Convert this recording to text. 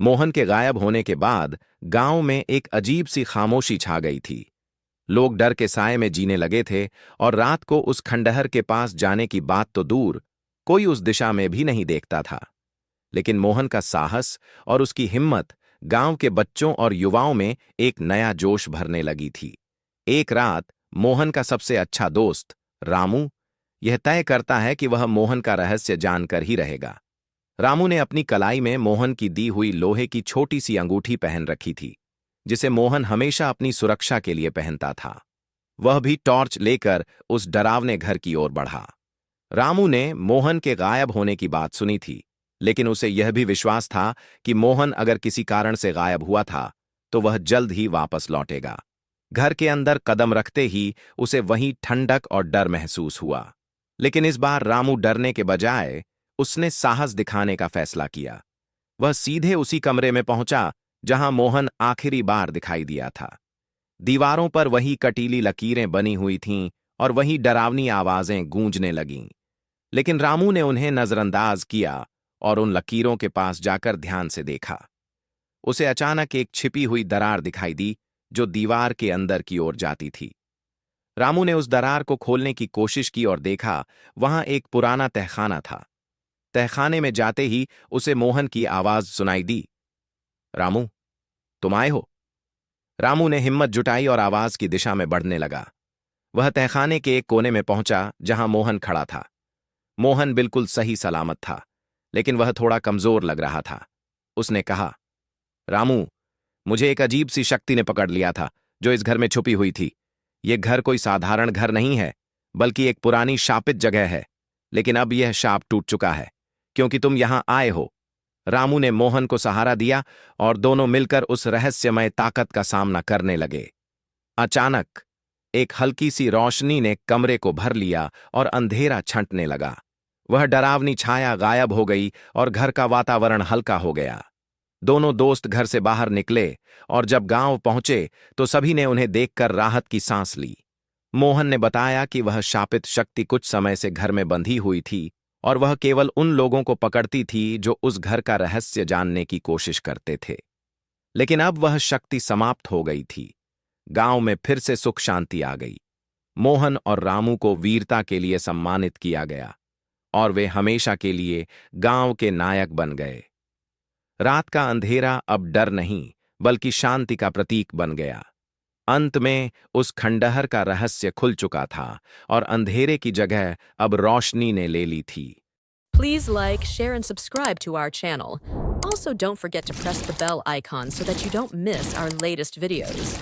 मोहन के गायब होने के बाद गांव में एक अजीब सी खामोशी छा गई थी। लोग डर के साए में जीने लगे थे और रात को उस खंडहर के पास जाने की बात तो दूर, कोई उस दिशा में भी नहीं देखता था। लेकिन मोहन का साहस और उसकी हिम्मत गांव के बच्चों और युवाओं में एक नया जोश भरने लगी थी। एक रात मोहन का सबसे अच्छा दोस्त रामू यह तय करता है कि वह मोहन का रहस्य जानकर ही रहेगा। रामू ने अपनी कलाई में मोहन की दी हुई लोहे की छोटी सी अंगूठी पहन रखी थी, जिसे मोहन हमेशा अपनी सुरक्षा के लिए पहनता था। वह भी टॉर्च लेकर उस डरावने घर की ओर बढ़ा। रामू ने मोहन के गायब होने की बात सुनी थी, लेकिन उसे यह भी विश्वास था कि मोहन अगर किसी कारण से गायब हुआ था तो वह जल्द ही वापस लौटेगा। घर के अंदर कदम रखते ही उसे वहीं ठंडक और डर महसूस हुआ। लेकिन इस बार रामू डरने के बजाय उसने साहस दिखाने का फैसला किया। वह सीधे उसी कमरे में पहुंचा जहां मोहन आखिरी बार दिखाई दिया था। दीवारों पर वही कटीली लकीरें बनी हुई थीं और वही डरावनी आवाजें गूंजने लगीं। लेकिन रामू ने उन्हें नजरअंदाज किया और उन लकीरों के पास जाकर ध्यान से देखा। उसे अचानक एक छिपी हुई दरार दिखाई दी जो दीवार के अंदर की ओर जाती थी। रामू ने उस दरार को खोलने की कोशिश की और देखा, वहां एक पुराना तहखाना था। तहखाने में जाते ही उसे मोहन की आवाज सुनाई दी, रामू, तुम आए हो? रामू ने हिम्मत जुटाई और आवाज की दिशा में बढ़ने लगा। वह तहखाने के एक कोने में पहुंचा जहां मोहन खड़ा था। मोहन बिल्कुल सही सलामत था, लेकिन वह थोड़ा कमजोर लग रहा था। उसने कहा, रामू, मुझे एक अजीब सी शक्ति ने पकड़ लिया था जो इस घर में छुपी हुई थी। यह घर कोई साधारण घर नहीं है, बल्कि एक पुरानी शापित जगह है। लेकिन अब यह शाप टूट चुका है, क्योंकि तुम यहां आए हो। रामू ने मोहन को सहारा दिया और दोनों मिलकर उस रहस्यमय ताकत का सामना करने लगे। अचानक एक हल्की सी रोशनी ने कमरे को भर लिया और अंधेरा छंटने लगा। वह डरावनी छाया गायब हो गई और घर का वातावरण हल्का हो गया। दोनों दोस्त घर से बाहर निकले और जब गांव पहुंचे तो सभी ने उन्हें देखकर राहत की सांस ली। मोहन ने बताया कि वह शापित शक्ति कुछ समय से घर में बंधी हुई थी और वह केवल उन लोगों को पकड़ती थी जो उस घर का रहस्य जानने की कोशिश करते थे। लेकिन अब वह शक्ति समाप्त हो गई थी। गांव में फिर से सुख शांति आ गई। मोहन और रामू को वीरता के लिए सम्मानित किया गया और वे हमेशा के लिए गांव के नायक बन गए। रात का अंधेरा अब डर नहीं, बल्कि शांति का प्रतीक बन गया। अंत में उस खंडहर का रहस्य खुल चुका था और अंधेरे की जगह अब रोशनी ने ले ली थी। Please like, share, and subscribe to our channel. Also, don't forget to press the bell icon so that you don't miss our latest videos.